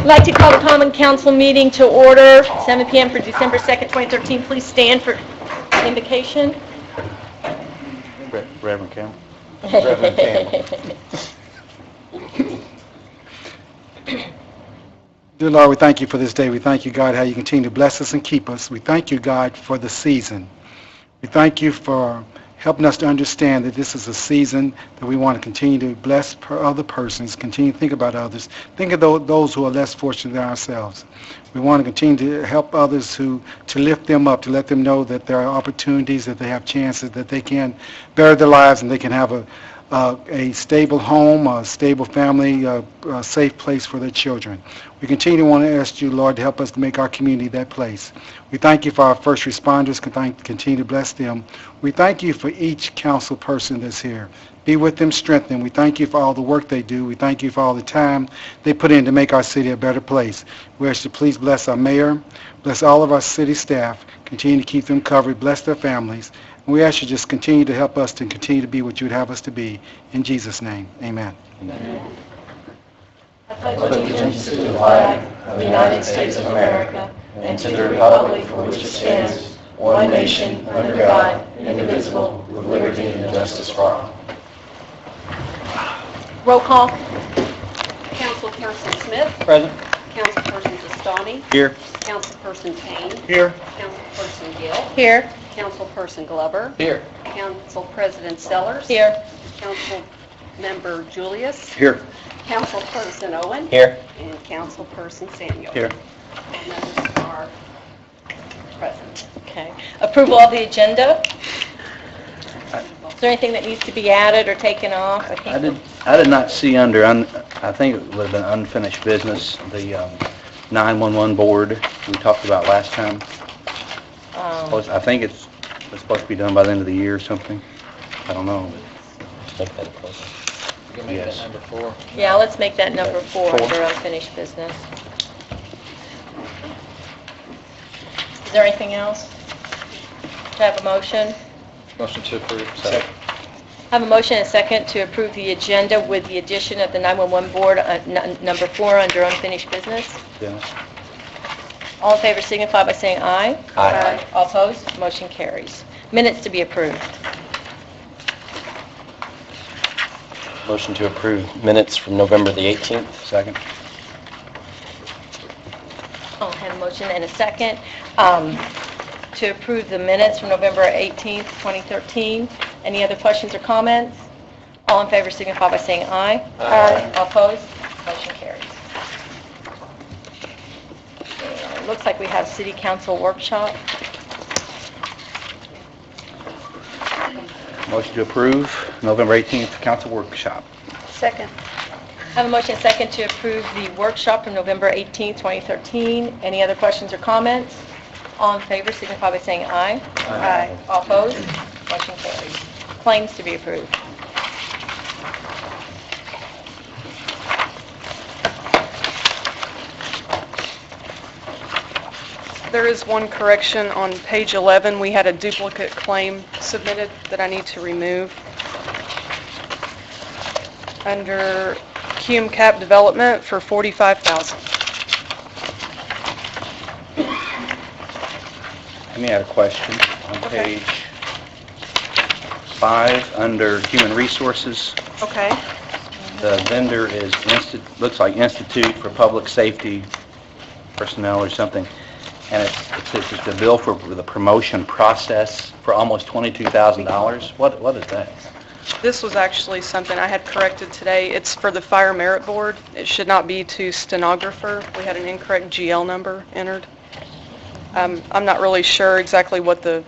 I'd like to call the Common Council meeting to order, 7 p.m. for December 2nd, 2013. Please stand for invocation. Reverend Campbell. Reverend Campbell. Dear Lord, we thank you for this day. We thank you, God, how you continue to bless us and keep us. We thank you, God, for the season. We thank you for helping us to understand that this is a season that we want to continue to bless other persons, continue to think about others, think of those who are less fortunate than ourselves. We want to continue to help others to lift them up, to let them know that there are opportunities, that they have chances, that they can better their lives and they can have a stable home, a stable family, a safe place for their children. We continue to want to ask you, Lord, to help us to make our community that place. We thank you for our first responders. Continue to bless them. We thank you for each council person that's here. Be with them, strengthen them. We thank you for all the work they do. We thank you for all the time they put in to make our city a better place. We ask you to please bless our mayor, bless all of our city staff, continue to keep them covered, bless their families. And we ask you just continue to help us to continue to be what you would have us to be. In Jesus' name, amen. Amen. I pledge allegiance to the flag of the United States of America and to the republic for which it stands, one nation, under God, indivisible, with liberty and justice for all. Roll call. Councilperson Smith. Present. Councilperson Testani. Here. Councilperson Payne. Here. Councilperson Gill. Here. Councilperson Glover. Here. Council President Sellers. Here. Council Member Julius. Here. Councilperson Owen. Here. And Councilperson Samuel. Here. And those are present. Okay. Approval of the agenda. Is there anything that needs to be added or taken off? I did not see under, I think it would have been unfinished business, the 911 board we talked about last time. I think it's supposed to be done by the end of the year or something. I don't know. Make that close. You can make Yes. that number 4. Yeah, let's make that number 4 4. under unfinished business. Is there anything else? Do I have a motion? Motion to approve. Second. I have a motion and a second to approve the agenda with the addition of the 911 board, number 4 under unfinished business. Dennis. All in favor signify by saying aye. Aye. All opposed, motion carries. Minutes to be approved. Motion to approve minutes from November the 18th. Second. I'll have a motion and a second to approve the minutes from November 18th, 2013. Any other questions or comments? All in favor signify by saying aye. Aye. All opposed, motion carries. It looks like we have city council workshop. Motion to approve November 18th council workshop. Second. I have a motion and a second to approve the workshop from November 18th, 2013. Any other questions or comments? All in favor signify by saying aye. Aye. All opposed, motion carries. Claims to be approved. There is one correction on page 11. We had a duplicate claim submitted that I need to remove. Under QM Cap Development for $45,000. Let me add a question on page 5 under Human Resources. Okay. The vendor is, looks like Institute for Public Safety Personnel or something, and it says it's the bill for the promotion process for almost $22,000. What is that? This was actually something I had corrected today. It's for the Fire Merit Board. It should not be to stenographer. We had an incorrect GL number entered. I'm not really sure exactly what the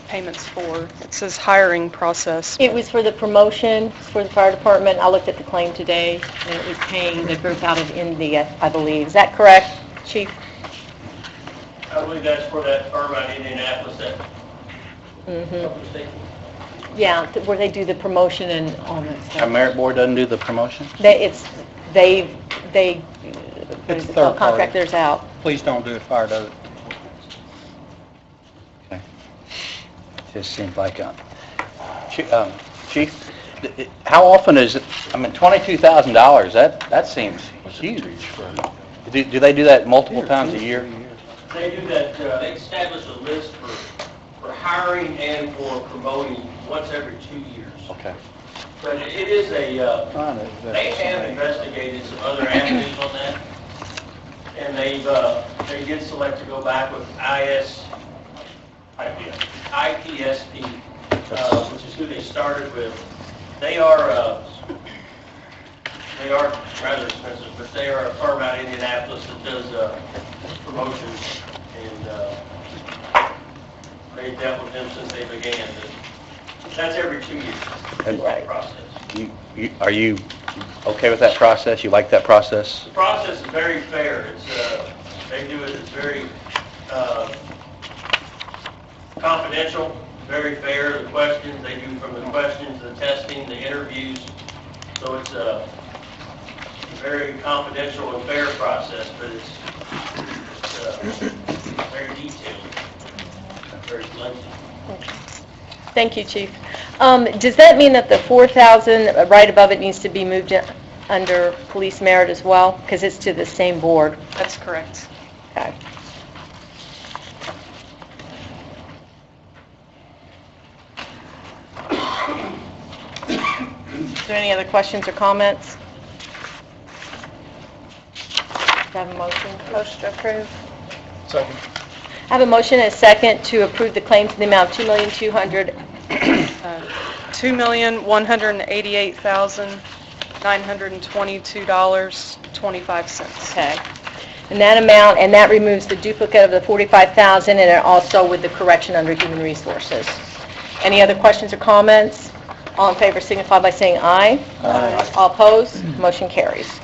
payment's for. It says hiring process. It was for the promotion for the fire department. I looked at the claim today, and it was paying the group out of India, I believe. Is that correct, Chief? I believe that's for that firm out in Indianapolis that Mm-hmm. public safety. Yeah, where they do the promotion and all that Our stuff. merit board doesn't do the promotion? They It's a third contract party. theirs out. Please don't do it, fire does it. Okay. Just seems like Chief, how often is it, I mean, $22,000, that seems huge. Is Do they do that multiple times a year? They do that, they establish a list for hiring and for promoting once every 2 years. Okay. But it is a, they have investigated some other avenues on that, and they did select to go back with IPSP, which is who they started with. They are rather expensive, but they are a firm out of Indianapolis that does promotions, and they've dealt with them since they began. That's every 2 years, And- that process. Are you okay with that process? You like that process? The process is very fair. It's, they do it, it's very confidential, very fair, the questions, they do from the questions, the testing, the interviews. So it's a very confidential and fair process, but it's very detailed, very lengthy. Thank you, Chief. Does that mean that the 4,000 right above it needs to be moved under police merit as well? Because it's to the same board. That's correct. Okay. Is there any other questions or comments? Do I have a motion? Motion to approve. Second. I have a motion and a second to approve the claims in the amount of $2,188,922.25. Okay. And that amount, and that removes the duplicate of the 45,000 and also with the correction under human resources. Any other questions or comments? All in favor signify by saying aye. Aye. All opposed? Motion carries.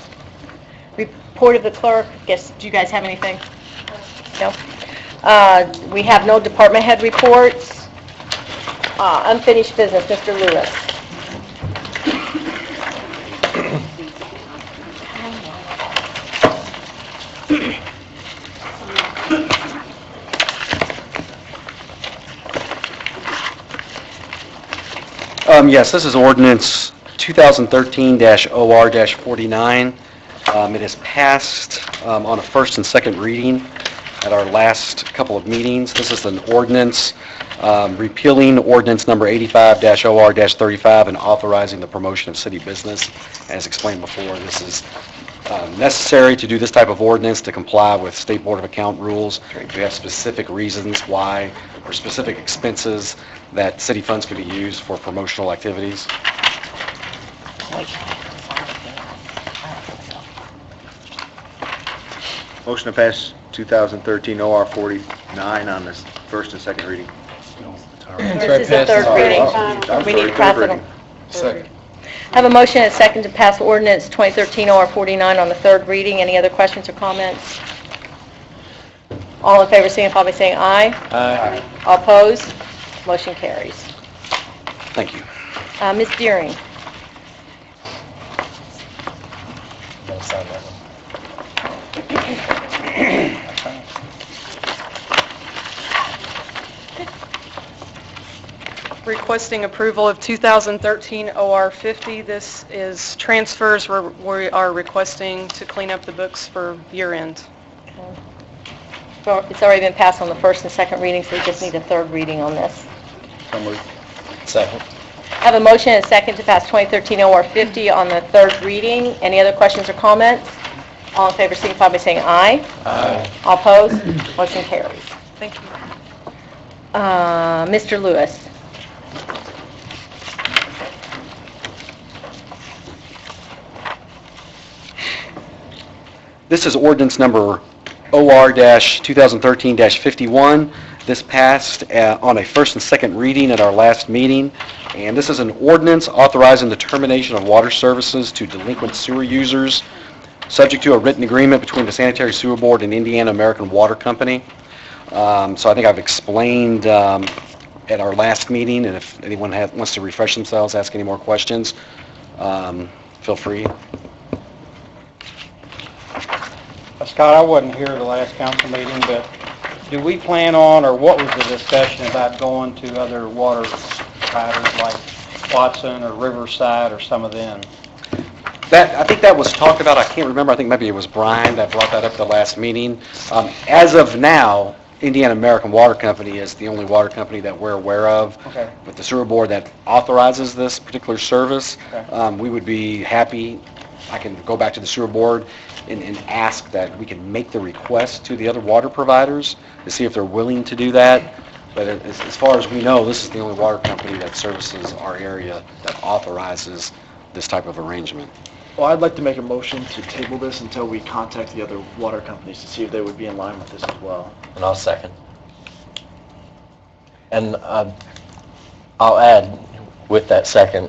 Report of the clerk. Guess, do you guys have anything? No? We have no department head reports. Unfinished business, Mr. Lewis. Yes, this is ordinance 2013-OR-49. It is passed on a first and second reading at our last couple of meetings. This is an ordinance repealing ordinance number 85-OR-35 and authorizing the promotion of city business. As explained before, this is necessary to do this type of ordinance to comply with State Board of Account rules. We have specific reasons why, or specific expenses that city funds can be used for promotional activities. Motion to pass 2013 OR 49 on this first and second reading. This is the third reading. We need to pass it on. Second. I have a motion and a second to pass ordinance 2013 OR 49 on the third reading. Any other questions or comments? All in favor signify by saying aye. Aye. All opposed? Motion carries. Thank you. Ms. Deering. Gotta sign that one. Requesting approval of 2013 OR 50. This is transfers we are requesting to clean up the books for year end. So it's already been passed on the first and second reading, so we just need a third reading on this. So moved. Second. I have a motion and a second to pass 2013 OR 50 on the third reading. Any other questions or comments? All in favor signify by saying aye. Aye. All opposed? Motion carries. Thank you. Mr. Lewis. This is ordinance number OR-2013-51. This passed on a first and second reading at our last meeting, and this is an ordinance authorizing the termination of water services to delinquent sewer users, subject to a written agreement between the Sanitary Sewer Board and Indiana American Water Company. So I think I've explained at our last meeting, and if anyone wants to refresh themselves, ask any more questions, feel free. Scott, I wasn't here at the last council meeting, but do we plan on, or what was the discussion about going to other water providers like Watson or Riverside or some of them? I think that was talked about, I can't remember, I think maybe it was Brian that brought that up at the last meeting. As of now, Indiana American Water Company is the only water company that we're aware of. Okay. With the sewer board that authorizes this particular service. Okay. We would be happy, I can go back to the sewer board and ask that we can make the request to the other water providers to see if they're willing to do that. But as far as we know, this is the only water company that services our area that authorizes this type of arrangement. Well, I'd like to make a motion to table this until we contact the other water companies to see if they would be in line with this as well. And I'll second. And I'll add with that second,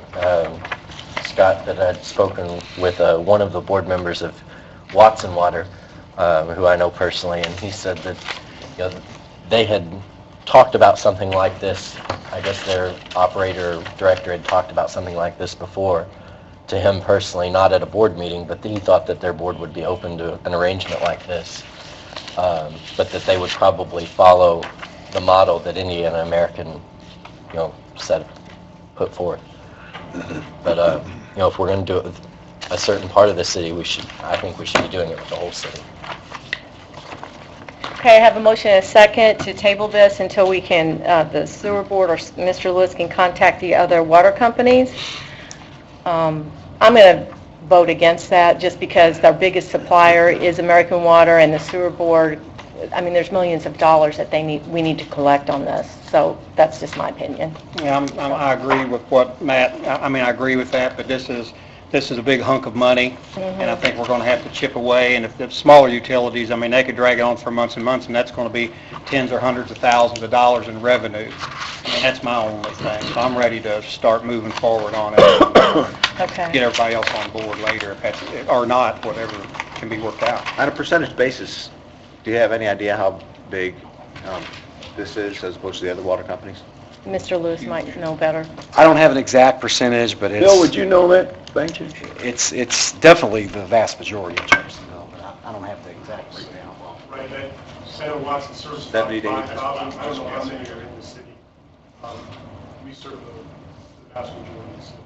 Scott, that I'd spoken with one of the board members of Watson Water, who I know personally, and he said that, you know, they had talked about something like this. I guess their operator or director had talked about something like this before to him personally, not at a board meeting, but he thought that their board would be open to an arrangement like this, but that they would probably follow the model that Indiana American, you know, put forth. But, you know, if we're going to do it with a certain part of the city, I think we should be doing it with the whole city. Okay, I have a motion and a second to table this until we can, the sewer board or Mr. Lewis can contact the other water companies. I'm going to vote against that just because our biggest supplier is American Water, and the sewer board, I mean, there's millions of dollars that we need to collect on this. So that's just my opinion. Yeah, I agree with what Matt, I agree with that, but this is a big hunk of money, and I think we're going to have to chip away, and if the smaller utilities, I mean, they could drag it on for months and months, and that's going to be tens or hundreds of thousands of dollars in revenue. I mean, that's my only thing, so I'm ready to start moving forward on it, and Okay. get everybody else on board later, if that's, or not, whatever can be worked out. On a percentage basis, do you have any idea how big this is as opposed to the other water companies? Mr. Lewis might know better. I don't have an exact percentage, but Bill, would you know that, thank you? it's definitely the vast majority of Jeffersonville, but I don't have the exact breakdown. Right, that Center Watson serves 70 to 80%. 5,000. I don't know how many are in the city. We serve the vast majority of the city.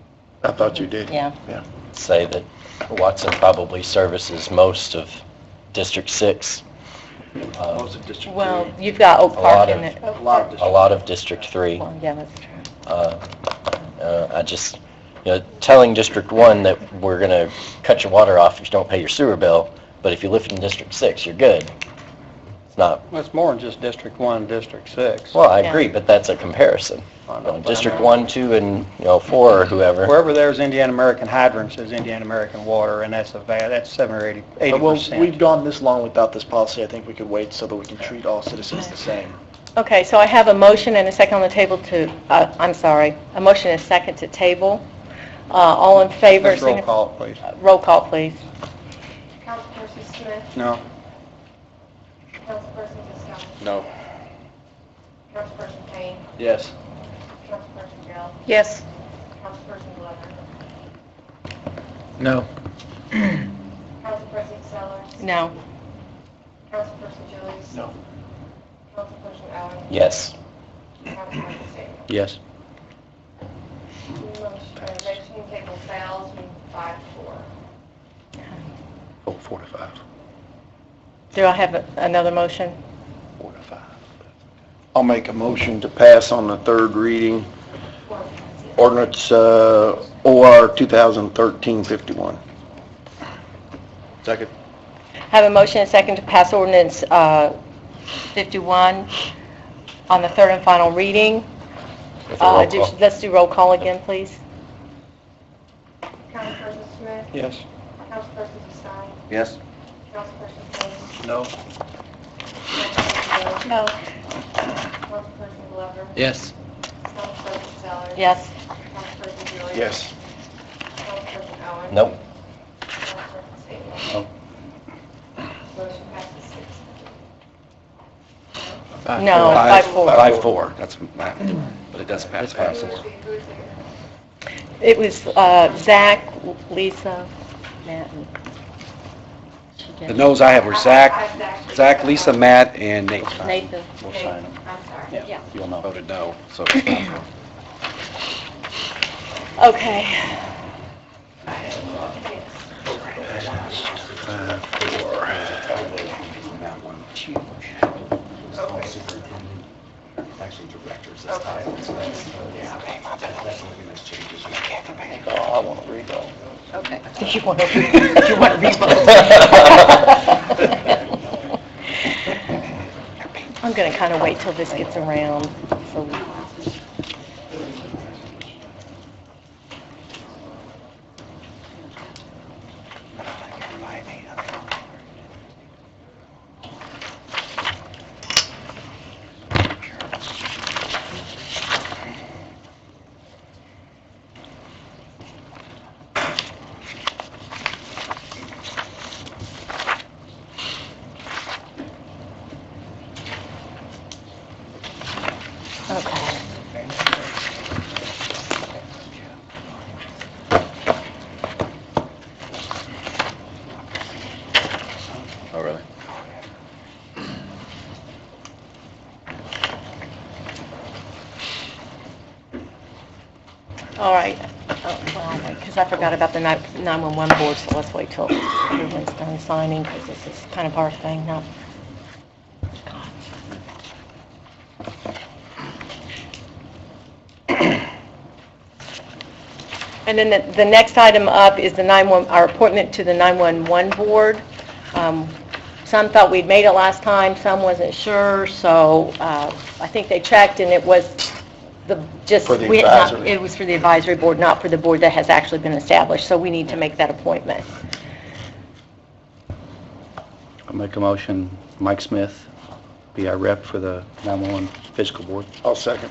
I thought you did. Yeah. Say that Watson probably services most of District 6. Most of District Well, 3. you've got Oak A Park lot in of- it. A lot of A lot of District 3. Well, yeah, that's true. I just, you know, telling District 1 that we're going to cut your water off if you don't pay your sewer bill, but if you live in District 6, you're good. It's not, Well, it's more than just District 1, District 6. well, I agree, but that's a comparison. I know, but I District know. 1, 2, and, you know, 4 or whoever. Wherever there's Indiana American hydrants, there's Indiana American water, and that's that's 7 or 80%. Well, we've gone this long without this policy, I think we could wait so that we can treat all citizens the same. Okay, so I have a motion and a second on the table to, a motion and a second to table. All in favor? Let's roll call, please. Roll call, please. Councilperson Smith, No. Councilperson Castaldo, No. Councilperson Kane, Yes. Councilperson Gale, Yes. Councilperson Glover, No. Councilperson Sellers, No. Councilperson Jillies. No. Councilperson Allen, Yes. Councilperson Samuel. Yes. Motion table fails, 5-4. Oh, 4 to 5. Do I have another motion? 4 to 5. I'll make a motion to pass on the third reading, ordinance OR 2013-51. Second. Have a motion and a second to pass ordinance 51 on the third and final reading. With a roll call. Let's do roll call again, please. Councilperson Smith, Yes. Councilperson Castaldo, Yes. Councilperson Kane, No. Councilperson Gale. No. Councilperson Glover, Yes. Councilperson Sellers. Yes. Councilperson Jillies. Yes. Councilperson Allen. Nope. Councilperson Samuel. No. Motion passes 6. No, 5-4. 5-4, that's, but it does pass. Who is it? It was Zach, Lisa, Matt, and... The no's I have were Zach, Lisa, Matt, and Nate. Nathan. We'll sign them. I'm sorry. Yeah, You'll know. voted no, so it's 5-4. Okay. Okay. You want to read both? I'm going to kind of wait till this gets around. So. Okay. Oh, really? All right. Well, because I forgot about the 911 board, so let's wait till everyone's done signing, because this is kind of our thing now. And then the next item up is our appointment to the 911 board. Some thought we'd made it last time, some wasn't sure, so I think they checked, and it was For the advisory. It was for the advisory board, not for the board that has actually been established, so we need to make that appointment. I'll make a motion, Mike Smith be our rep for the 911 Fiscal Board. I'll second.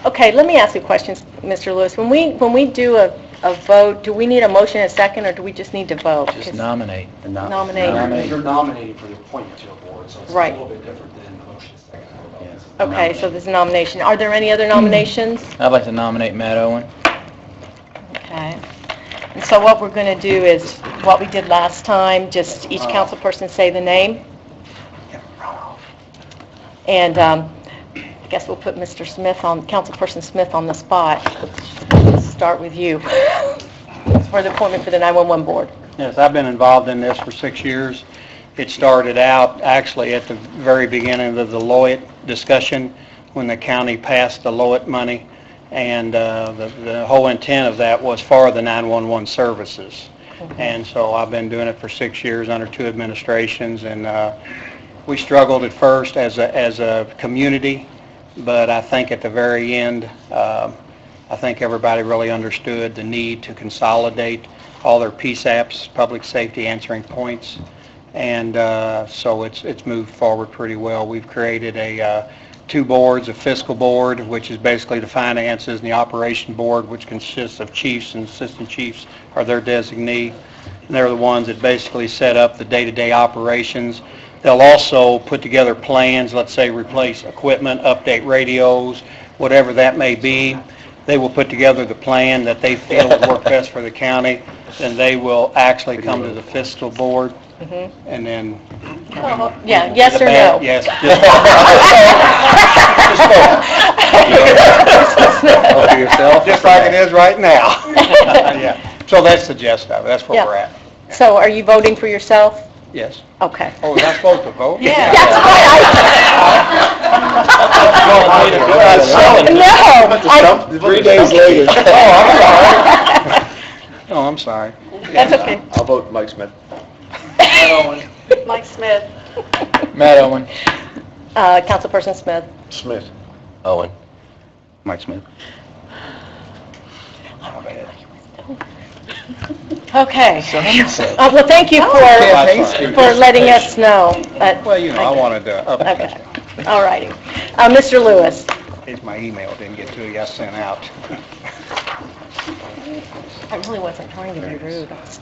Okay, let me ask you a question, Mr. Lewis. When we do a vote, do we need a motion and a second, or do we just need to vote? Just nominate. And not- Nominate. You're nominating for the appointment to a board, so it's a Right. little bit different than the motion second. Yes. Okay, so there's a nomination. Are there any other nominations? I'd like to nominate Matt Owen. Okay. And so what we're going to do is what we did last time, just each council person say the name. And I guess we'll put Mr. Smith Councilperson Smith on the spot. Let's start with you for the appointment for the 911 board. Yes, I've been involved in this for 6 years. It started out actually at the very beginning of the Lloyd discussion when the county passed the Lloyd money, and the whole intent of that was for the 911 services. And so I've been doing it for 6 years under 2 administrations, and we struggled at first as a community, but I think at the very end, I think everybody really understood the need to consolidate all their PSAPs, public safety answering points, and so it's moved forward pretty well. We've created 2 boards, a fiscal board, which is basically the finances, and the operation board, which consists of chiefs and assistant chiefs are their designee. And they're the ones that basically set up the day-to-day operations. They'll also put together plans, let's say replace equipment, update radios, whatever that may be. They will put together the plan that they feel would work best for the county, and they will actually come to the fiscal board, and then... Yeah, yes or no? Yes. For yourself? Just like it is right now. Yeah. So that's the gist of it, that's where Yeah. we're at. So are you voting for yourself? Yes. Okay. Oh, was I supposed to vote? Yeah. No. 3 days later. Oh, I'm sorry. That's okay. I'll vote Mike Smith. Mike Smith. Matt Owen. Councilperson Smith. Smith. Owen. Mike Smith. Okay. Well, thank you for letting us know. Well, you know, I wanted to update Okay. All righty. Mr. Lewis. you. My email didn't get to you, I sent out. I really wasn't trying to be rude. I was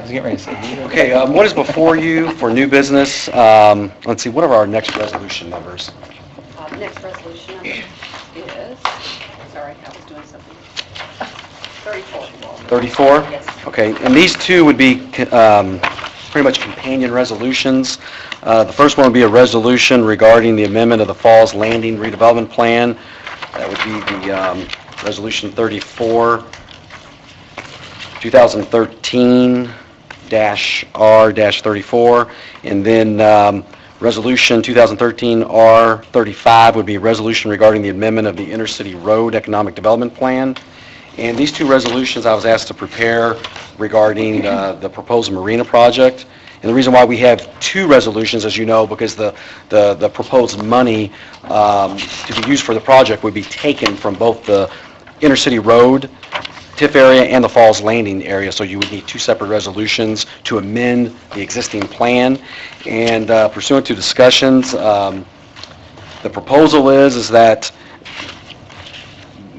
getting ready to say. Okay, what is before you for new business? Let's see, what are our next resolution numbers? Next resolution number is, sorry, I was doing something. 34. 34? Yes. Okay, and these 2 would be pretty much companion resolutions. The first one would be a resolution regarding the amendment of the Falls Landing redevelopment plan. That would be the resolution 34. 2013-R-34, and then Resolution 2013-R-35 would be a resolution regarding the amendment of the Intercity Road Economic Development Plan. And these two resolutions I was asked to prepare regarding the proposed marina project. And the reason why we have two resolutions, as you know, because the proposed money to be used for the project would be taken from both the Intercity Road TIF area and the Falls Landing area, so you would need two separate resolutions to amend the existing plan. And pursuant to discussions, the proposal is that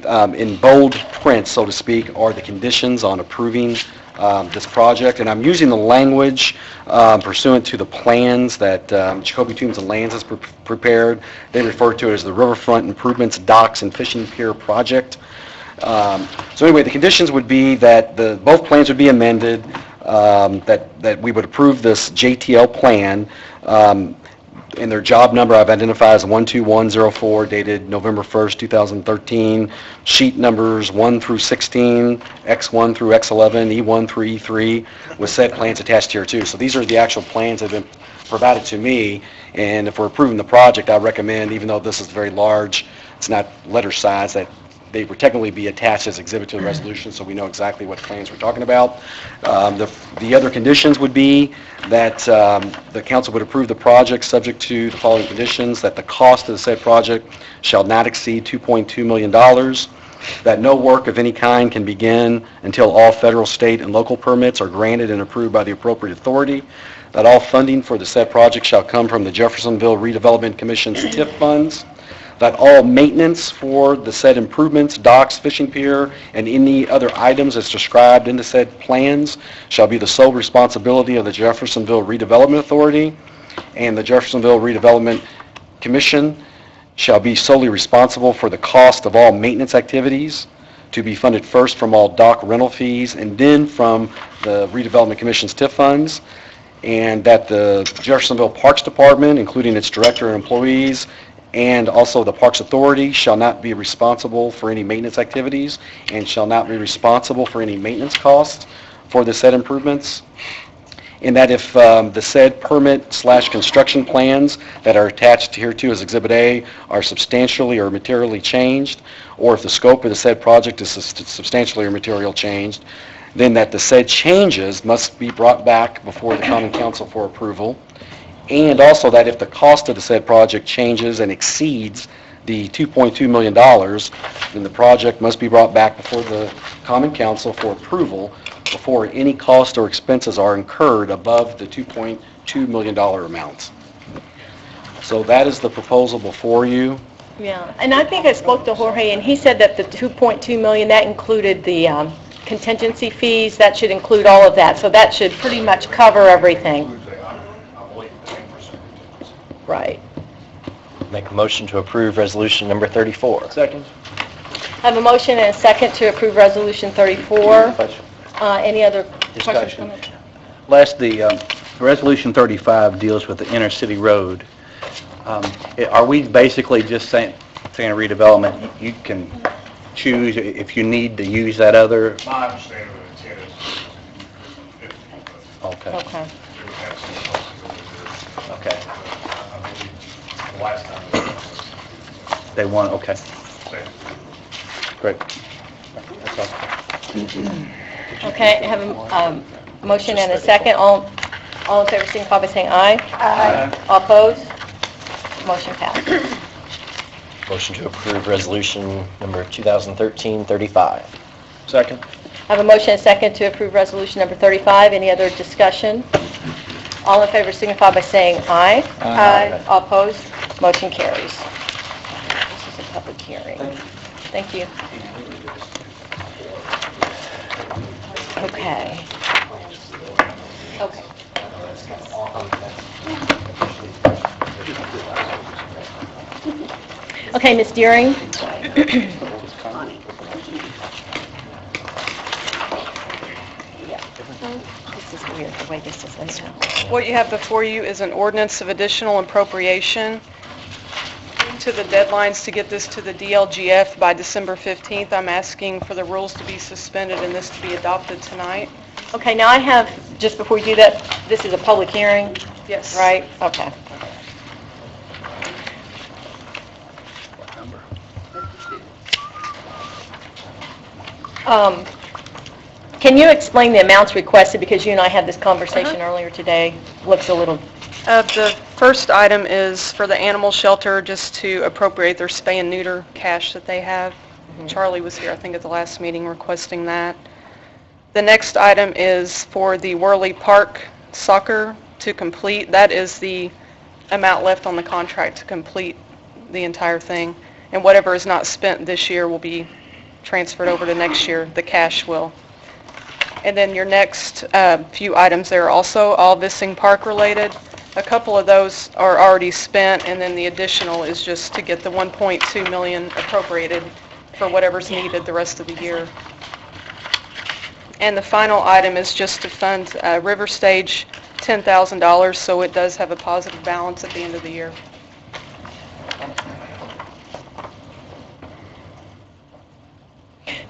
in bold print, so to speak, are the conditions on approving this project. And I'm using the language pursuant to the plans that Jacoby Tombs and Lands has prepared. They refer to it as the Riverfront Improvements, Docks, and Fishing Pier Project. So anyway, the conditions would be that both plans would be amended, that we would approve this JTL plan, and their job number I've identified as 12104, dated November 1st, 2013. Sheet numbers 1 through 16, X1 through X11, E1 through E3, with said plans attached here too. So these are the actual plans that have been provided to me, and if we're approving the project, I recommend, even though this is very large, it's not letter size, that they would technically be attached as exhibit to the resolution, so we know exactly what plans we're talking about. The other conditions would be that the council would approve the project subject to the following conditions: that the cost of the said project shall not exceed $2.2 million, that no work of any kind can begin until all federal, state, and local permits are granted and approved by the appropriate authority, that all funding for the said project shall come from the Jeffersonville Redevelopment Commission's TIF funds, that all maintenance for the said improvements, docks, fishing pier, and any other items as described in the said plans shall be the sole responsibility of the Jeffersonville Redevelopment Authority, and the Jeffersonville Redevelopment Commission shall be solely responsible for the cost of all maintenance activities, to be funded first from all dock rental fees and then from the Redevelopment Commission's TIF funds, and that the Jeffersonville Parks Department, including its director and employees, and also the Parks Authority, shall not be responsible for any maintenance activities and shall not be responsible for any maintenance costs for the said improvements. And that if the said permit/construction plans that are attached hereto as Exhibit A are substantially or materially changed, or if the scope of the said project is substantially or materially changed, then that the said changes must be brought back before the Common Council for approval. And also that if the cost of the said project changes and exceeds the $2.2 million, then the project must be brought back before the Common Council for approval before any cost or expenses are incurred above the $2.2 million amount. So that is the proposal before you. Yeah, and I think I spoke to Jorge, and he said that the 2.2 million, that included the contingency fees, that should include all of that, so that should pretty much cover everything. Right. Make a motion to approve resolution number 34. Second. I have a motion and a second to approve Resolution 34. Any other questions? Discussion. Comments? Last, the Resolution 35 deals with the Intercity Road. Are we basically just saying redevelopment, you can choose if you need to use that other? My understanding of the intent is Okay. Okay. they would have some flexibility there. Okay. I believe the last time They want, okay, same. great. That's all. Okay, I have a motion and a second. All in favor, signify by saying aye. Aye. All opposed? Motion passed. Motion to approve resolution number 2013-35. Second. I have a motion and a second to approve Resolution number 35. Any other discussion? All in favor, signify by saying aye. Aye. All opposed? Motion carries. This is a public hearing. Thank you. Okay. Okay. Okay, Ms. Deering? This is weird, the way this is laid out. What you have before you is an ordinance of additional appropriation to the deadlines to get this to the DLGF by December 15th, I'm asking for the rules to be suspended and this to be adopted tonight. Okay, now I have, just before we do that, this is a public hearing, Yes. right? Okay. What number? Can you explain the amounts requested, because you and I had this conversation earlier today? Looks a little, The first item is for the animal shelter, just to appropriate their spay and neuter cash that they have. Charlie was here, I think, at the last meeting requesting that. The next item is for the Worley Park soccer to complete. That is the amount left on the contract to complete the entire thing. And whatever is not spent this year will be transferred over to next year. The cash will. And then your next few items there are also all Vissing Park related. A couple of those are already spent, and then the additional is just to get the 1.2 million appropriated for whatever's needed the rest of the year. And the final item is just to fund River Stage $10,000, so it does have a positive balance at the end of the year.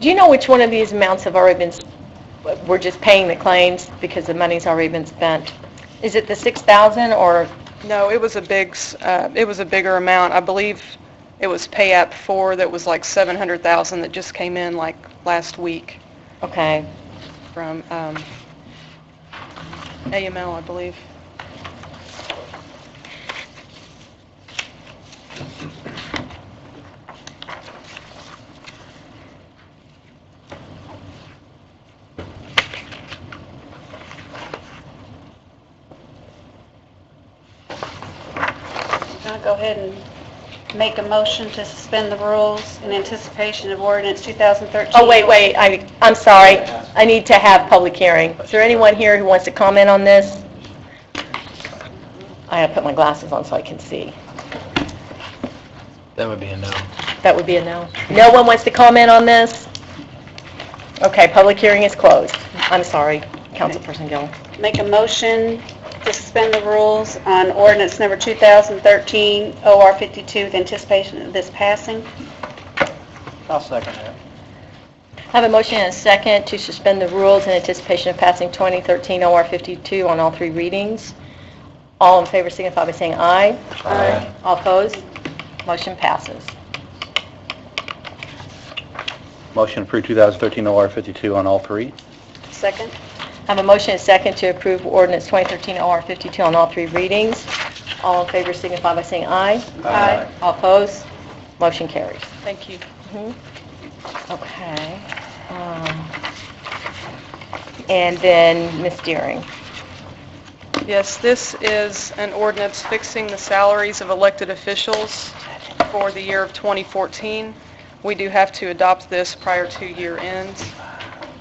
do you know which one of these amounts have already been, we're just paying the claims because the money's already been spent? Is it the 6,000 or? No, it was a bigger amount. I believe it was Pay App 4 that was like 700,000 that just came in like last week Okay. from AML, I believe. I'll go ahead and make a motion to suspend the rules in anticipation of ordinance 2013. Oh, wait, I'm sorry. I need to have public hearing. Is there anyone here who wants to comment on this? I have to put my glasses on so I can see. That would be a no. That would be a no. No one wants to comment on this? Okay, public hearing is closed. I'm sorry, Councilperson Gill. Make a motion to suspend the rules on ordinance number 2013 OR 52 with anticipation of this passing. I'll second that. I have a motion and a second to suspend the rules in anticipation of passing 2013 OR 52 on all three readings. All in favor signify by saying aye. Aye. All opposed? Motion passes. Motion approved 2013 OR 52 on all three. Second. I have a motion and a second to approve ordinance 2013 OR 52 on all three readings. All in favor signify by saying aye. Aye. All opposed? Motion carries. Thank you. Okay. And then Ms. Deering. Yes, this is an ordinance fixing the salaries of elected officials for the year of 2014. We do have to adopt this prior to year end,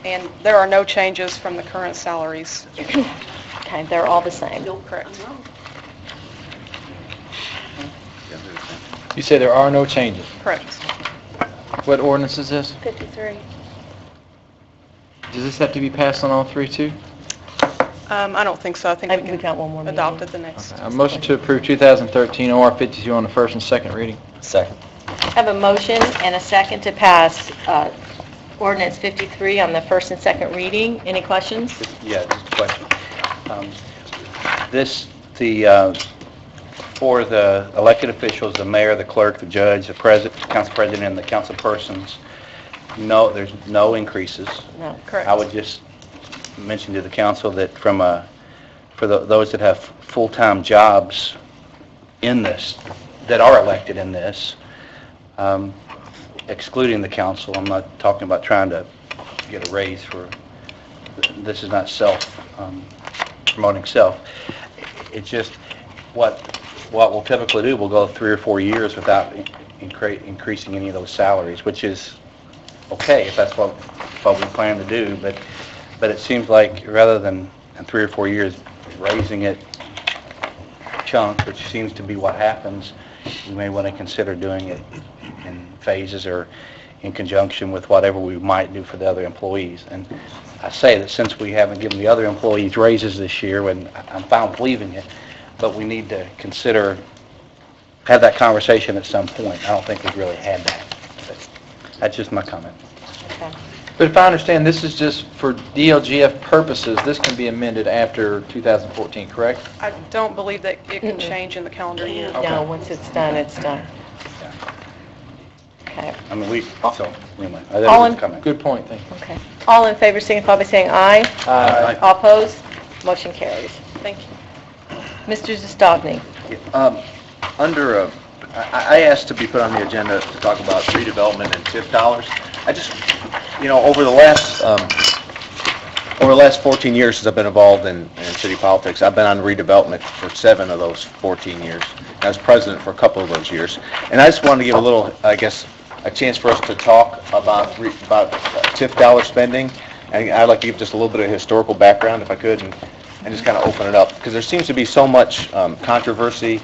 and there are no changes from the current salaries. Okay, they're all the same. Correct. You say there are no changes. Correct. What ordinance is this? 53. Does this have to be passed on all three too? I don't think so. I think we We've got one more can meeting. adopt it the next. A motion to approve 2013 OR 52 on the first and second reading. Second. I have a motion and a second to pass ordinance 53 on the first and second reading. Any questions? Yeah, just a question. For the elected officials, the mayor, the clerk, the judge, the council president, and the council persons, no, there's no increases. No. Correct. I would just mention to the council that for those that have full-time jobs in this, that are elected in this, excluding the council, I'm not talking about trying to get a raise for, this is not promoting self. It's just what we'll typically do, we'll go 3 or 4 years without increasing any of those salaries, which is okay if that's what we plan to do, but it seems like rather than in 3 or 4 years raising it chunk, which seems to be what happens, you may want to consider doing it in phases or in conjunction with whatever we might do for the other employees. And I say that since we haven't given the other employees raises this year, and I'm fine with leaving it, but we need to consider have that conversation at some point. I don't think we've really had that. But that's just my comment. Okay. But if I understand, this is just for DLGF purposes, this can be amended after 2014, correct? I don't believe that it can Mm-mm. change in the calendar year. No, once it's done, it's done. Okay. I mean, so, anyway, that All was in- a comment. Good point, thank you. Okay. All in favor, signify by saying aye. Aye. All opposed? Motion carries. Thank you. Mr. Zastovny. Under, I asked to be put on the agenda to talk about redevelopment and TIF dollars. I just, over the last 14 years since I've been involved in city politics, I've been on redevelopment for 7 of those 14 years. I was president for a couple of those years. And I just wanted to give a little, I guess, a chance for us to talk about TIF dollar spending. And I'd like to give just a little bit of historical background, if I could, and just kind of open it up. Because there seems to be so much controversy,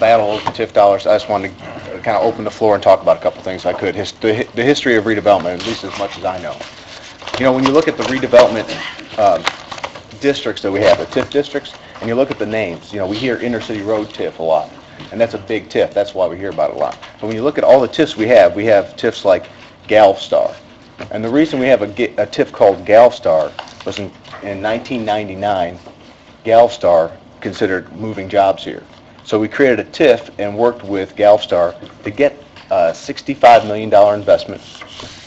battle over TIF dollars. I just wanted to kind of open the floor and talk about a couple things if I could. The history of redevelopment, at least as much as I know. When you look at the redevelopment districts that we have, the TIF districts, and you look at the names, we hear inner city road TIF a lot. And that's a big TIF. That's why we hear about it a lot. But when you look at all the TIFs we have TIFs like Galvestar. And the reason we have a TIF called Galvestar was in 1999, Galvestar considered moving jobs here. So we created a TIF and worked with Galvestar to get a $65 million investment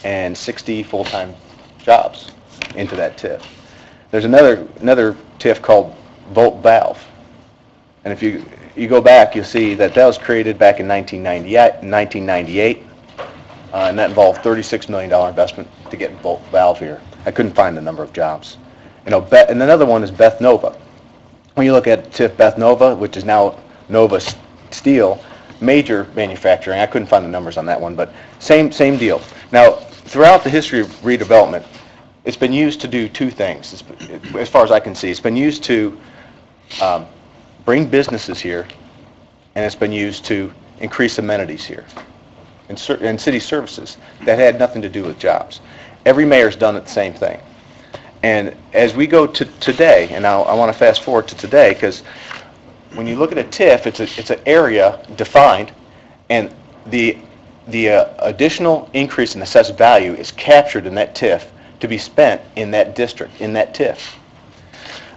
and 60 full-time jobs into that TIF. There's another TIF called Volt Valve. And if you go back, you'll see that was created back in 1998, and that involved $36 million investment to get Volt Valve here. I couldn't find the number of jobs. And another one is Beth Nova. When you look at TIF Beth Nova, which is now Nova Steel, major manufacturing. I couldn't find the numbers on that one, but same deal. Now, throughout the history of redevelopment, it's been used to do two things, as far as I can see. It's been used to bring businesses here, and it's been used to increase amenities here and city services that had nothing to do with jobs. Every mayor's done it the same thing. And as we go to today, and I want to fast forward to today, because when you look at a TIF, it's an area defined, and the additional increase in assessed value is captured in that TIF to be spent in that district, in that TIF.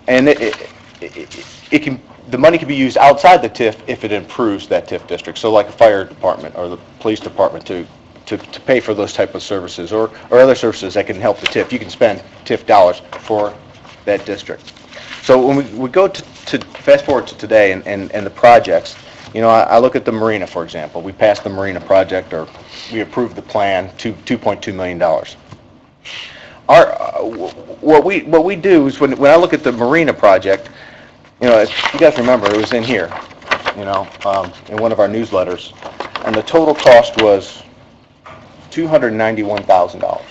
And the money can be used outside the TIF if it improves that TIF district. So like a fire department or the police department to pay for those type of services or other services that can help the TIF. You can spend TIF dollars for that district. So when we go to fast forward to today and the projects, I look at the marina, for example. We passed the marina project, or we approved the plan, $2.2 million. What we do is when I look at the marina project, you guys remember it was in here, in one of our newsletters, and the total cost was $291,000.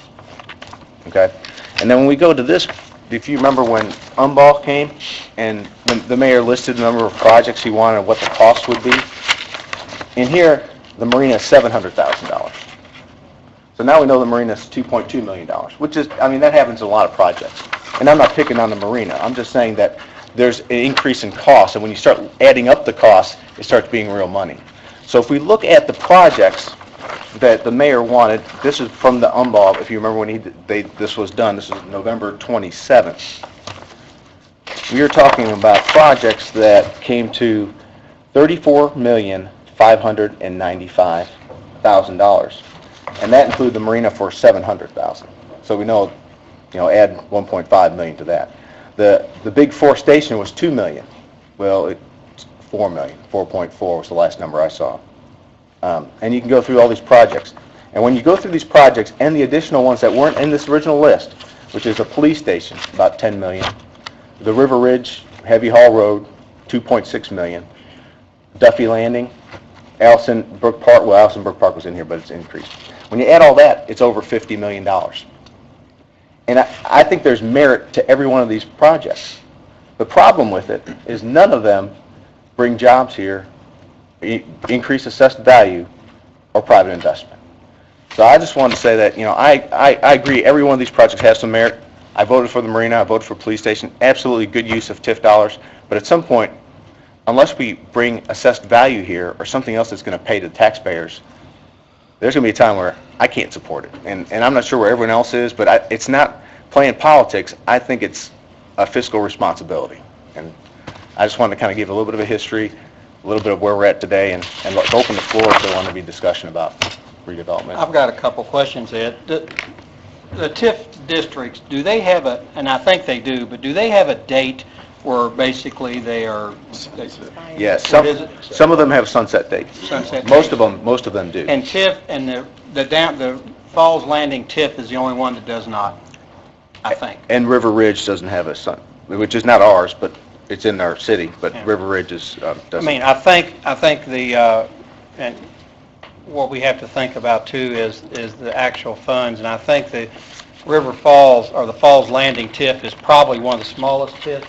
Okay, and then when we go to this, if you remember when Umbaugh came and when the mayor listed the number of projects he wanted and what the cost would be, in here the marina is $700,000. So now we know the marina is $2.2 million, which is, that happens in a lot of projects. And I'm not picking on the marina. I'm just saying that there's an increase in cost, and when you start adding up the costs, it starts being real money. So if we look at the projects that the mayor wanted, this is from the Umbaugh, if you remember when this was done, this was November 27th. We are talking about projects that came to $34,595,000. And that included the marina for $700,000. So we know, add $1.5 million to that. The Big Four station was $2 million. Well, it's $4 million. 4.4 was the last number I saw. And you can go through all these projects. And when you go through these projects and the additional ones that weren't in this original list, which is a police station, about $10 million, the River Ridge Heavy Haul Road, $2.6 million, Duffy Landing, Allison Brook Park was in here, but it's increased. When you add all that, it's over $50 million. And I think there's merit to every one of these projects. The problem with it is none of them bring jobs here, increase assessed value, or private investment. So I just wanted to say that, I agree every one of these projects has some merit. I voted for the marina, I voted for police station, absolutely good use of TIF dollars, but at some point, unless we bring assessed value here or something else that's going to pay to the taxpayers, there's going to be a time where I can't support it. And I'm not sure where everyone else is, but it's not playing politics. I think it's a fiscal responsibility. And I just wanted to kind of give a little bit of a history, a little bit of where we're at today, and open the floor if there want to be discussion about redevelopment. I've got a couple questions, Ed. The TIF districts, do they have and I think they do, but do they have a date where basically they are... Yes, What is it? some of them have sunset dates. Sunset Most of them do. And TIF, and the Falls Landing TIF is the only one that does not, I think. And River Ridge doesn't have a which is not ours, but it's in our city, but Yeah. River Ridge doesn't. I mean, I think and what we have to think about too is the actual funds, and I think the River Falls, or the Falls Landing TIF is probably one of the smallest TIFs.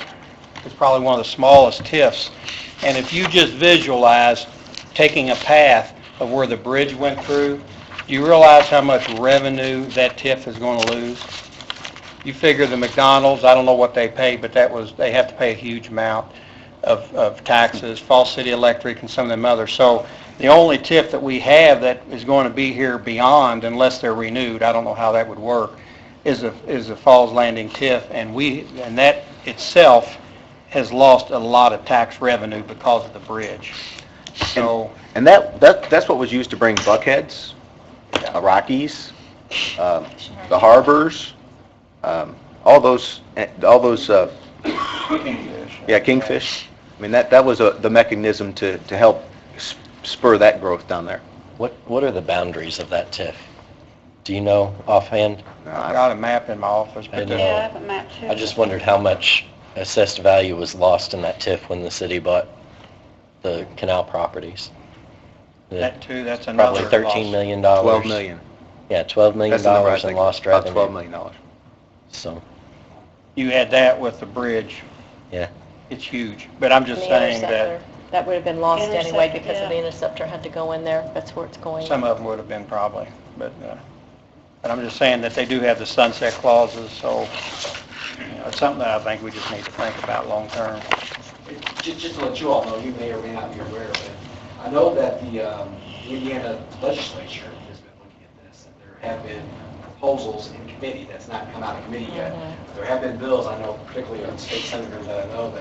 It's probably one of the smallest TIFs. And if you just visualize taking a path of where the bridge went through, do you realize how much revenue that TIF is going to lose? You figure the McDonald's, I don't know what they pay, but they have to pay a huge amount of taxes, Falls City Electric and some of them others. So the only TIF that we have that is going to be here beyond, unless they're renewed, I don't know how that would work, is the Falls Landing TIF, and that itself has lost a lot of tax revenue because of the bridge. So, And that's what was used to bring Buckheads, Rockies, the harbors, all those, Kingfish. I mean, that was the mechanism to help spur that growth down there. What are the boundaries of that TIF? Do you know offhand? I've got a map in my office, but Yeah. Yeah, I have a map too. I just wondered how much assessed value was lost in that TIF when the city bought the canal properties. that too, that's another Probably loss. $13 million. 12 million. Yeah, $12 million That's the number I in think. lost About revenue. $12 million. So, You add that with the bridge, yeah. it's huge. But I'm just The saying that interceptor, that would have been lost anyway Interceptor, because of the yeah. interceptor had to go in there. That's where it's going. some of them would have been probably, but I'm just saying that they do have the sunset clauses, so it's something that I think we just need to think about long term. Just to let you all know, you may or may not be aware of it, I know that the Indiana legislature has been looking at this, and there have been proposals in committee, that's not come out of committee yet. There have been bills, I know particularly a state senator that I know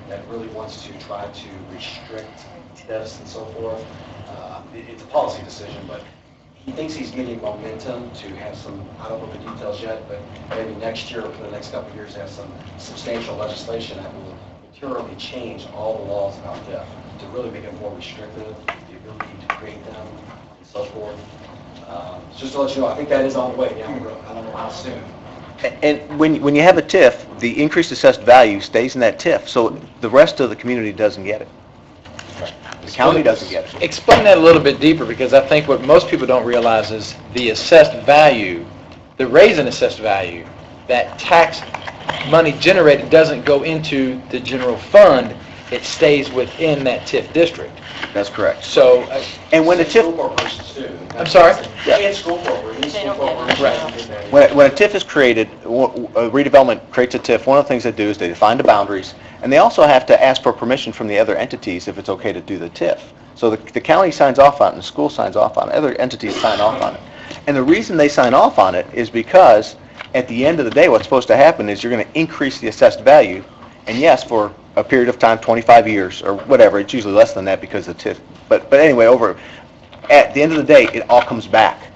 that really wants to try to restrict TIFs and so forth. It's a policy decision, but he thinks he's getting momentum to have some, I don't know the details yet, but maybe next year or for the next couple of years have some substantial legislation that will materially change all the laws about TIF to really make it more restrictive, the ability to create them and so forth. Just to let you know, I think that is on the way down the road. I don't know how soon. And when you have a TIF, the increased assessed value stays in that TIF, so the rest of the community doesn't get it. The county doesn't get it. Explain that a little bit deeper, because I think what most people don't realize is the assessed value, the raise in assessed value, that tax money generated doesn't go into the general fund, it stays within that TIF district. That's correct. So, And when a School TIF, corporations too. I'm sorry? And school corporations. They don't get it. Right. when a TIF is created, a redevelopment creates a TIF, one of the things they do is they define the boundaries, and they also have to ask for permission from the other entities if it's okay to do the TIF. So the county signs off on it, and the school signs off on it, other entities sign off on it. And the reason they sign off on it is because at the end of the day, what's supposed to happen is you're going to increase the assessed value, and yes, for a period of time, 25 years or whatever, it's usually less than that because of TIF. But anyway, at the end of the day, it all comes back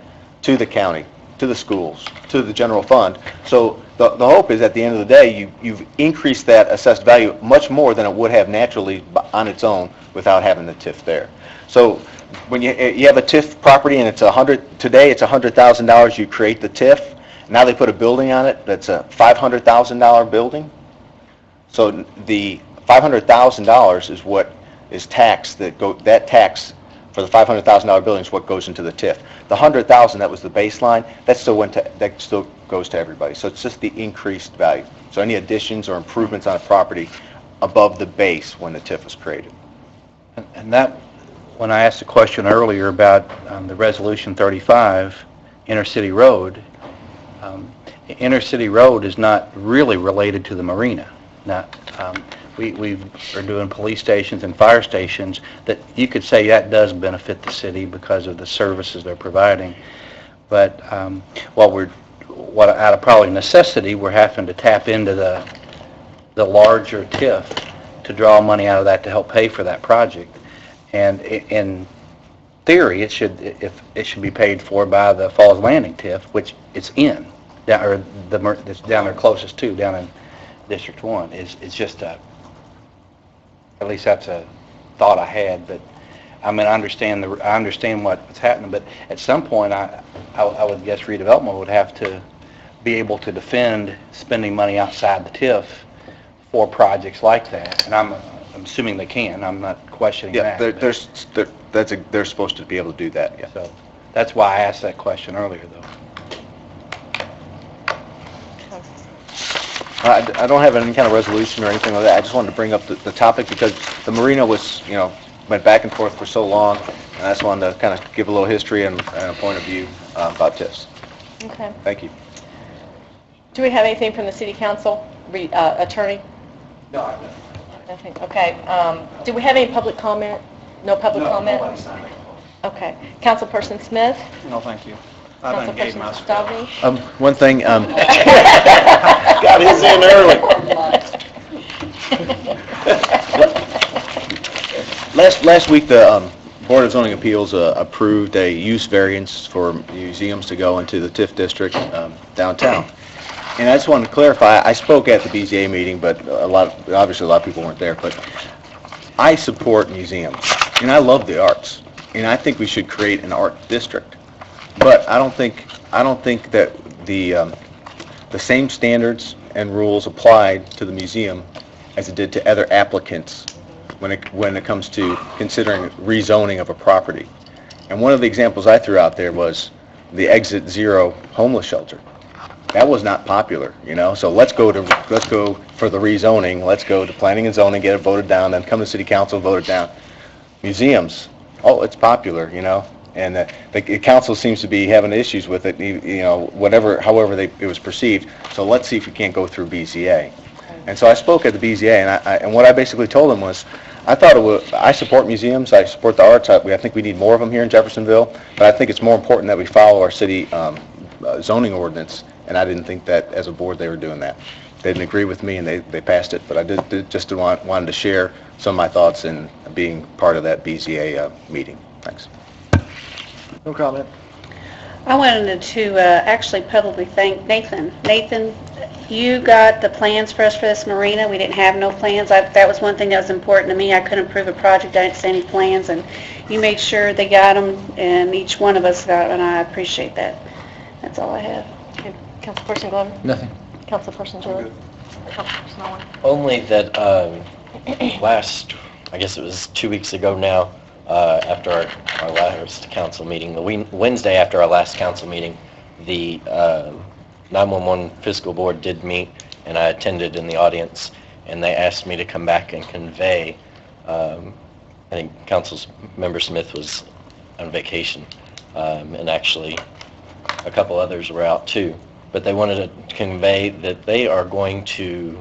to the county, to the schools, to the general fund. So the hope is at the end of the day, you've increased that assessed value much more than it would have naturally on its own without having the TIF there. So when you have a TIF property and today it's $100,000, you create the TIF. Now they put a building on it that's a $500,000 building. So the $500,000 is what is taxed, that tax for the $500,000 building is what goes into the TIF. The $100,000, that was the baseline, that still goes to everybody. So it's just the increased value. So any additions or improvements on a property above the base when the TIF was created. And that, when I asked the question earlier about the Resolution 35, Intercity Road, Intercity Road is not really related to the marina. we are doing police stations and fire stations, that you could say that does benefit the city because of the services they're providing. But what out of probably necessity, we're having to tap into the larger TIF to draw money out of that to help pay for that project. And in theory, it should be paid for by the Falls Landing TIF, which it's in, that's down there closest to, down in District 1. It's just at least that's a thought I had, but I mean, I understand what's happening, but at some point, I would guess redevelopment would have to be able to defend spending money outside the TIF for projects like that, and I'm assuming they can. I'm not questioning Yeah, that. they're supposed to be able to do that, yeah. So that's why I asked that question earlier, though. I don't have any kind of resolution or anything like that. I just wanted to bring up the topic because the marina was, went back and forth for so long, and I just wanted to kind of give a little history and a point of view about TIFs. Okay. Thank you. Do we have anything from the city council? Attorney? No, I don't. Nothing. Okay. Do we have any public comment? No public comment? Okay. Councilperson Smith? No, thank you. I done gave my Councilperson stuff. Stovall? One thing, Got his in early. last week, the Board of Zoning Appeals approved a use variance for museums to go into the TIF district downtown. And I just wanted to clarify, I spoke at the BZA meeting, but obviously a lot of people weren't there, but I support museums, and I love the arts, and I think we should create an art district. But I don't think that the same standards and rules applied to the museum as it did to other applicants when it comes to considering rezoning of a property. And one of the examples I threw out there was the Exit Zero homeless shelter. That was not popular, So let's go for the rezoning. Let's go to planning and zoning, get it voted down, then come to city council, vote it down. Museums, it's popular, And the council seems to be having issues with it, however it was perceived. So let's see if we can't go through BZA. And so I spoke at the BZA, and what I basically told them was, I support museums, I support the arts. I think we need more of them here in Jeffersonville, but I think it's more important that we follow our city zoning ordinance, and I didn't think that as a board they were doing that. They didn't agree with me, and they passed it, but I wanted to share some of my thoughts in being part of that BZA meeting. Thanks. No comment. I wanted to actually publicly thank Nathan. Nathan, you got the plans for us for this marina. We didn't have no plans. That was one thing that was important to me. I couldn't approve a project, I didn't see any plans, and you made sure they got them, and each one of us got them, and I appreciate that. That's all I have. Okay. Councilperson Glover? Nothing. Councilperson Gillis? Councilperson Owen? Only that I guess it was 2 weeks ago now, after our last council meeting, the Wednesday after our last council meeting, the 911 fiscal board did meet, and I attended in the audience, and they asked me to come back and convey, I think Council Member Smith was on vacation, and actually a couple others were out too, but they wanted to convey that they are going to,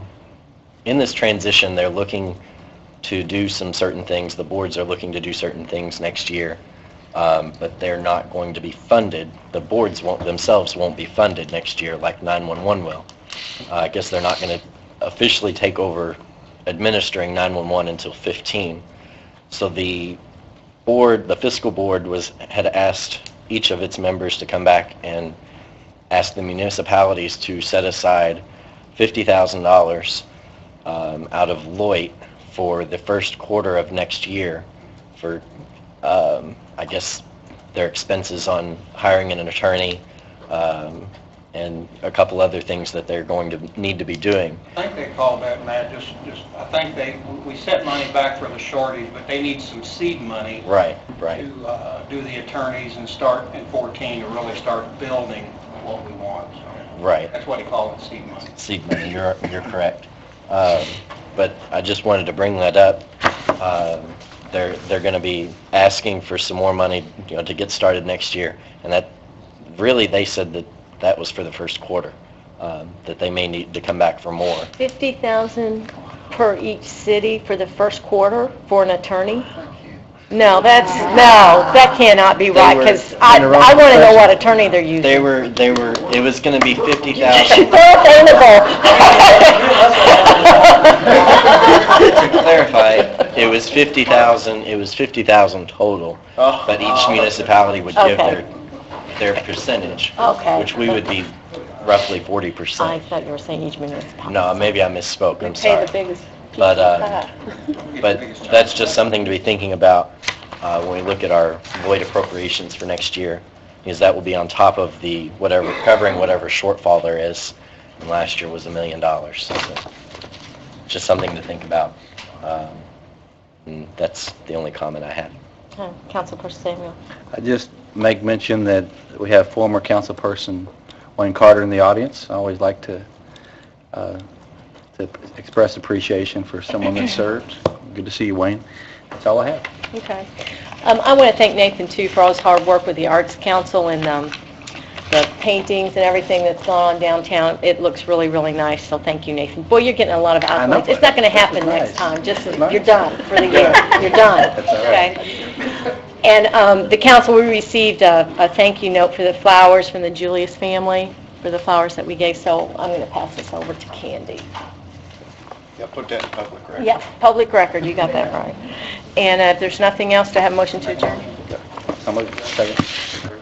in this transition, they're looking to do some certain things. The boards are looking to do certain things next year, but they're not going to be funded. The boards themselves won't be funded next year like 911 will. I guess they're not going to officially take over administering 911 until 15. So the board, the fiscal board, had asked each of its members to come back and ask the municipalities to set aside $50,000 out of LOIT for the first quarter of next year for, I guess, their expenses on hiring an attorney and a couple other things that they're going to need to be doing. I think they call that, Matt, I think we set money back for the shortage, but they need some seed money. Right. To do the attorneys and start in 14 to really start building what we want. So Right. that's what he called it, seed money. Seed money, you're correct. But I just wanted to bring that up. They're going to be asking for some more money, to get started next year, and that really they said that was for the first quarter, that they may need to come back for more. 50,000 per each city for the first quarter for an attorney? No, that cannot be right, because I want to know what attorney they're using. They were, it was going to be 50,000. They're available. To clarify, it was 50,000 total, but each municipality would give Okay. their percentage, Okay. which we would be roughly I 40%. thought you were saying each municipality. No, maybe I misspoke, We I'm pay sorry. the biggest piece But, of the pie. But that's just something to be thinking about when we look at our void appropriations for next year, because that will be on top of the whatever, covering whatever shortfall there is. And last year was $1 million. So just something to think about. And that's the only comment I had. Councilperson Samuel. I just make mention that we have former councilperson Wayne Carter in the audience. I always like to express appreciation for someone that served. Good to see you, Wayne. That's all I have. Okay. I want to thank Nathan, too, for all his hard work with the Arts Council and the paintings and everything that's gone on downtown. It looks really, really nice, so thank you, Nathan. Boy, you're getting a lot of I know. accolades. It's not going to happen It's next nice. time, just, It's nice. you're done for the year. You're done. That's all right. Okay? And the council, we received a thank you note for the flowers from the Julius family, for the flowers that we gave, so I'm going to pass this over to Candy. Yeah, put that in public record. Yeah, public record, you got that right. And if there's nothing else, to have a motion to adjourn? Second.